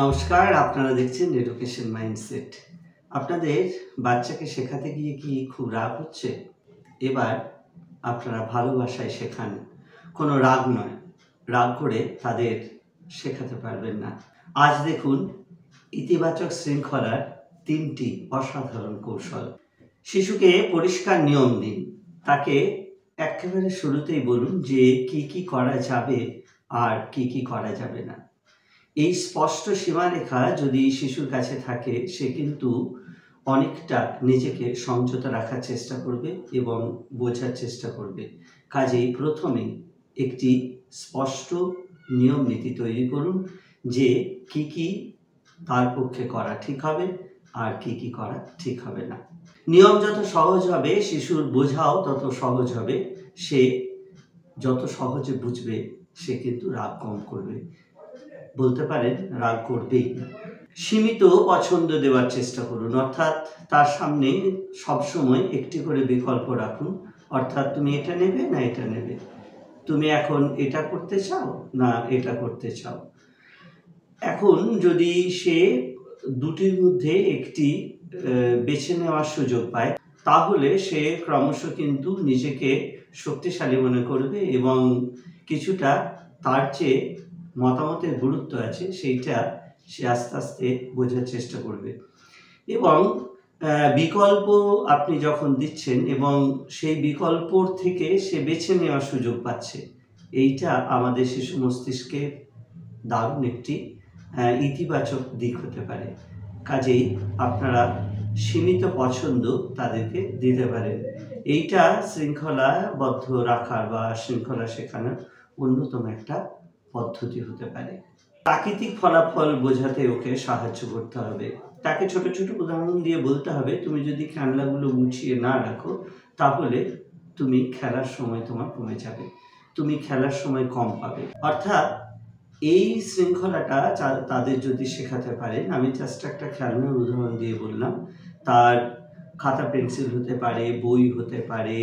নমস্কার, আপনারা দেখছেন এডুকেশন মাইন্ডসেট। আপনাদের বাচ্চাকে শেখাতে গিয়ে কি খুব রাগ হচ্ছে? এবার আপনারা ভালোবাসায় শেখান, কোনো রাগ নয়। রাগ করে তাদের শেখাতে পারবেন না। আজ দেখুন ইতিবাচক শৃঙ্খলার 3টি অসাধারণ কৌশল। শিশুকে পরিষ্কার নিয়ম দিন। তাকে একেবারে শুরুতেই বলুন যে কি করা যাবে আর কি করা যাবে না। এই স্পষ্ট সীমারেখা যদি শিশুর কাছে থাকে, সে কিন্তু অনেকটা নিজেকে সংযত রাখার চেষ্টা করবে এবং বোঝার চেষ্টা করবে। কাজেই প্রথমেই একটি স্পষ্ট নিয়ম নীতি তৈরি করুন যে কি তার পক্ষে করা ঠিক হবে আর কি করা ঠিক হবে না। নিয়ম যত সহজ হবে, শিশুর বোঝাও তত সহজ হবে। সে যত সহজে বুঝবে, সে কিন্তু রাগ কম করবে, বলতে পারেন রাগ করবেই না। সীমিত পছন্দ দেওয়ার চেষ্টা করুন, অর্থাৎ তার সামনে সবসময় একটি করে বিকল্প রাখুন। অর্থাৎ তুমি এটা নেবে না এটা নেবে, তুমি এখন এটা করতে চাও না এটা করতে চাও। এখন যদি সে দুটির মধ্যে একটি বেছে নেওয়ার সুযোগ পায়, তাহলে সে ক্রমশ কিন্তু নিজেকে শক্তিশালী মনে করবে এবং কিছুটা তার চেয়ে মতামতের গুরুত্ব আছে সেইটা সে আস্তে আস্তে বোঝার চেষ্টা করবে। এবং বিকল্প আপনি যখন দিচ্ছেন এবং সেই বিকল্পর থেকে সে বেছে নেওয়ার সুযোগ পাচ্ছে, এইটা আমাদের শিশু মস্তিষ্কের দারুণ একটি ইতিবাচক দিক হতে পারে। কাজেই আপনারা সীমিত পছন্দ তাদেরকে দিতে পারেন। এইটা শৃঙ্খলাবদ্ধ রাখার বা শৃঙ্খলা শেখানোর অন্যতম একটা পদ্ধতি হতে পারে। প্রাকৃতিক ফলাফল বোঝাতে ওকে সাহায্য করতে হবে। তাকে ছোট ছোট উদাহরণ দিয়ে বলতে হবে, তুমি যদি খেলনাগুলো গুছিয়ে না রাখো, তাহলে তুমি খেলার সময় তোমার কমে যাবে, তুমি খেলার সময় কম পাবে। অর্থাৎ এই শৃঙ্খলাটা তাদের যদি শেখাতে পারেন, আমি জাস্ট একটা খেলনার উদাহরণ দিয়ে বললাম, তার খাতা পেন্সিল হতে পারে, বই হতে পারে,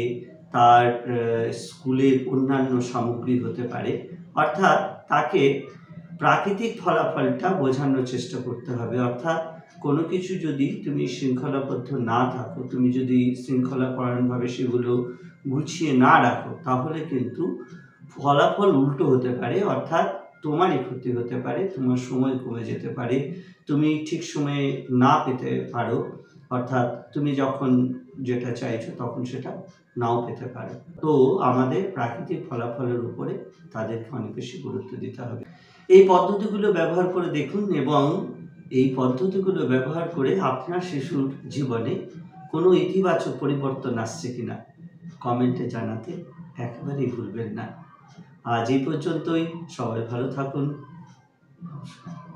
তার স্কুলের অন্যান্য সামগ্রী হতে পারে। অর্থাৎ তাকে প্রাকৃতিক ফলাফলটা বোঝানোর চেষ্টা করতে হবে। অর্থাৎ কোনো কিছু যদি তুমি শৃঙ্খলাবদ্ধ না থাকো, তুমি যদি শৃঙ্খলাপরায়ণভাবে সেগুলো গুছিয়ে না রাখো, তাহলে কিন্তু ফলাফল উল্টো হতে পারে। অর্থাৎ তোমারই ক্ষতি হতে পারে, তোমার সময় কমে যেতে পারে, তুমি ঠিক সময়ে না পেতে পারো। অর্থাৎ তুমি যখন যেটা চাইছো তখন সেটা নাও পেতে পারো। তো আমাদের প্রাকৃতিক ফলাফলের উপরে তাদেরকে অনেক বেশি গুরুত্ব দিতে হবে। এই পদ্ধতিগুলো ব্যবহার করে দেখুন এবং এই পদ্ধতিগুলো ব্যবহার করে আপনার শিশুর জীবনে কোনো ইতিবাচক পরিবর্তন আসছে কিনা কমেন্টে জানাতে একেবারেই ভুলবেন না। আজ এই পর্যন্তই। সবাই ভালো থাকুন। নমস্কার।